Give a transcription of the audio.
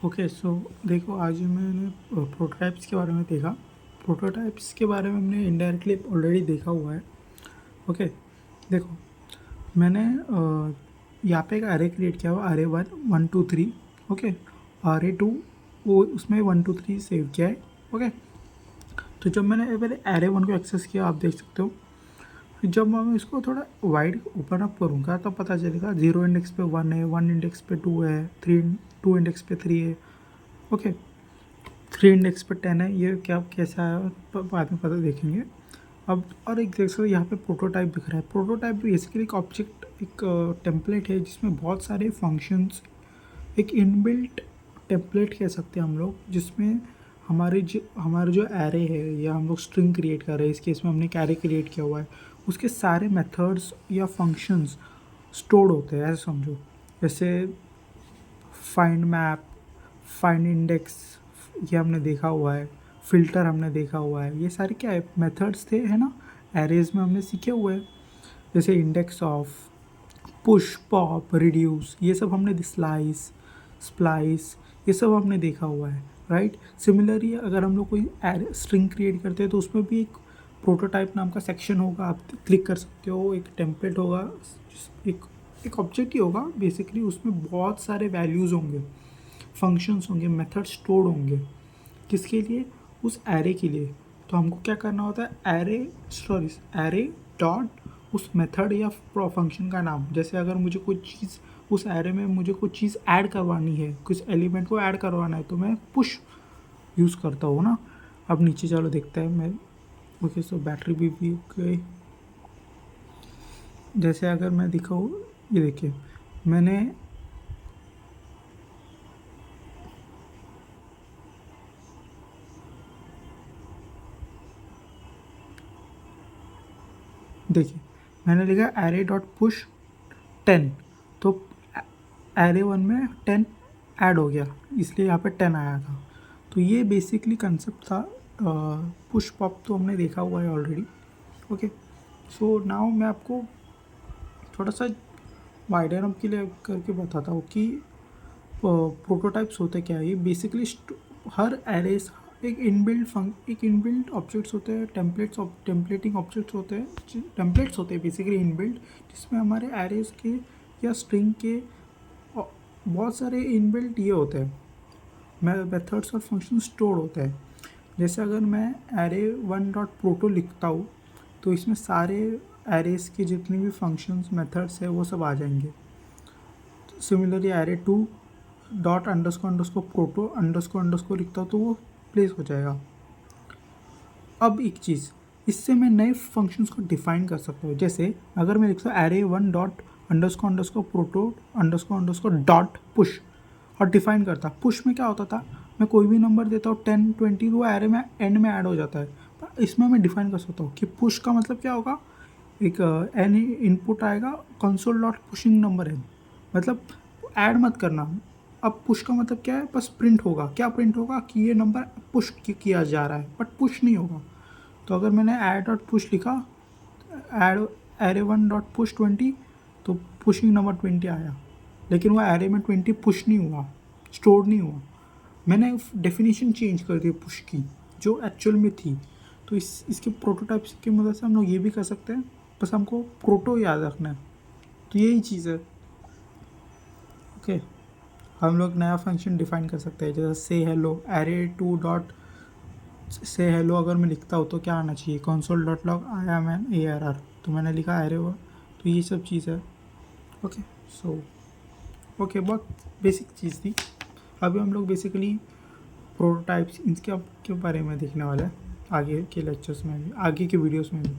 Okay so देखो, आज मैंने प्रोटोटाइप्स के बारे में देखा। प्रोटोटाइप्स के बारे में हमने इनडायरेक्टली ऑलरेडी देखा हुआ है। ओके, देखो मैंने यहाँ पे एक एरे क्रिएट किया हुआ, एरे 1 1 2 3। ओके, एरे 2 वो उसमें 1 2 3 सेव किया है। ओके, तो जब मैंने पहले एरे 1 को एक्सेस किया, आप देख सकते हो, जब मैं इसको थोड़ा वाइड ओपन अप करूँगा तब पता चलेगा 0 इंडेक्स पे 1 है, 1 इंडेक्स पे 2 है, 2 इंडेक्स पे 3 है। ओके, 3 इंडेक्स पे 10 है। ये क्या कैसा है बाद में पता देखेंगे। अब और एक देख सकते हो यहाँ पे प्रोटोटाइप दिख रहा है। प्रोटोटाइप बेसिकली एक ऑब्जेक्ट, एक टेम्पलेट है जिसमें बहुत सारे फंक्शंस, एक इनबिल्ट टेम्पलेट कह सकते हैं हम लोग, जिसमें हमारे जो एरे है या हम लोग स्ट्रिंग क्रिएट कर रहे हैं, इस केस में हमने एक एरे क्रिएट किया हुआ है, उसके सारे मेथड्स या फंक्शंस स्टोर्ड होते हैं। ऐसे समझो, जैसे फाइंड मैप, फाइंड इंडेक्स, ये हमने देखा हुआ है, फ़िल्टर हमने देखा हुआ है। ये सारे क्या है, मेथड्स थे, है ना, एरेज में हमने सीखे हुए हैं। जैसे index of, push, pop, reduce, ये सब हमने स्लाइस, स्प्लाइस, ये सब हमने देखा हुआ है, राइट। सिमिलरली अगर हम लोग कोई स्ट्रिंग क्रिएट करते हैं तो उसमें भी एक प्रोटोटाइप नाम का सेक्शन होगा, आप क्लिक कर सकते हो। एक टेम्पलेट होगा, एक ऑब्जेक्ट ही होगा बेसिकली, उसमें बहुत सारे वैल्यूज़ होंगे, फंक्शंस होंगे, मेथड स्टोर्ड होंगे। किसके लिए? उस एरे के लिए। तो हमको क्या करना होता है, एरे डॉट उस मेथड या फंक्शन का नाम। जैसे अगर मुझे कोई चीज़ उस एरे में मुझे कोई चीज़ ऐड करवानी है, कुछ एलिमेंट को ऐड करवाना है, तो मैं पुश यूज़ करता हूँ ना। अब नीचे चलो देखते हैं मैं। ओके, सो बैटरी भी ओके। जैसे अगर मैं दिखाऊँ, ये देखिए मैंने मैंने लिखा एरे डॉट पुश 10, तो एरे 1 में 10 ऐड हो गया, इसलिए यहाँ पे 10 आया था। तो ये बेसिकली कंसेप्ट था। पुश पॉप तो हमने देखा हुआ है ऑलरेडी। ओके, सो नाउ मैं आपको थोड़ा सा वाइडर अप के लिए करके बताता हूँ कि प्रोटोटाइप्स होते क्या है। ये बेसिकली हर एरेस एक इनबिल्ट ऑब्जेक्ट्स होते हैं, टेम्पलेटिंग ऑब्जेक्ट्स होते हैं, टेम्पलेट्स होते हैं बेसिकली इनबिल्ट, जिसमें हमारे एरेस के या स्ट्रिंग के बहुत सारे इनबिल्ट ये होते हैं, मेथड्स और फंक्शन स्टोर होते हैं। जैसे अगर मैं एरे 1 डॉट प्रोटो लिखता हूँ तो इसमें सारे एरेस के जितने भी फंक्शंस, मेथड्स है, वो सब आ जाएंगे। Similarly array 2 dot underscore proto underscore लिखता हूँ तो वो प्लेस हो जाएगा। अब एक चीज़, इससे मैं नए फंक्शंस को डिफाइन कर सकता हूँ। जैसे अगर मैं लिखता हूँ array 1 dot underscore proto underscore dot push, और डिफाइन करता। पुश में क्या होता था, मैं कोई भी नंबर देता हूँ 10 20, वो एरे में एंड में ऐड हो जाता है। इसमें मैं डिफाइन कर सकता हूँ कि पुश का मतलब क्या होगा, एक एन इनपुट आएगा, कंसोल डॉट पुशिंग नंबर है, मतलब ऐड मत करना। अब पुश का मतलब क्या है, बस प्रिंट होगा। क्या प्रिंट होगा कि ये नंबर पुश किया जा रहा है, बट पुश नहीं होगा। तो अगर मैंने ऐड डॉट पुश लिखा, ऐड एरे 1 डॉट पुश 20, तो पुशिंग नंबर 20 आया, लेकिन वो एरे में 20 पुश नहीं हुआ, स्टोर नहीं हुआ। मैंने डेफिनेशन चेंज कर दी पुश की, जो एक्चुअल में थी। तो इसके प्रोटोटाइप्स की मदद से हम लोग ये भी कर सकते हैं, बस हमको प्रोटो याद रखना है। तो यही चीज़ है। ओके, हम लोग नया फंक्शन डिफाइन कर सकते हैं, जैसे से हेलो, एरे 2 डॉट से हेलो अगर मैं लिखता हूँ तो क्या आना चाहिए, console dot log I M N ARR, तो मैंने लिखा एरे वो। तो ये सब चीज़ है। ओके, सो ओके, बहुत बेसिक चीज़ थी। अभी हम लोग बेसिकली प्रोटोटाइप्स इनके बारे में देखने वाले हैं आगे के लेक्चर्स में भी, आगे के वीडियोस में भी।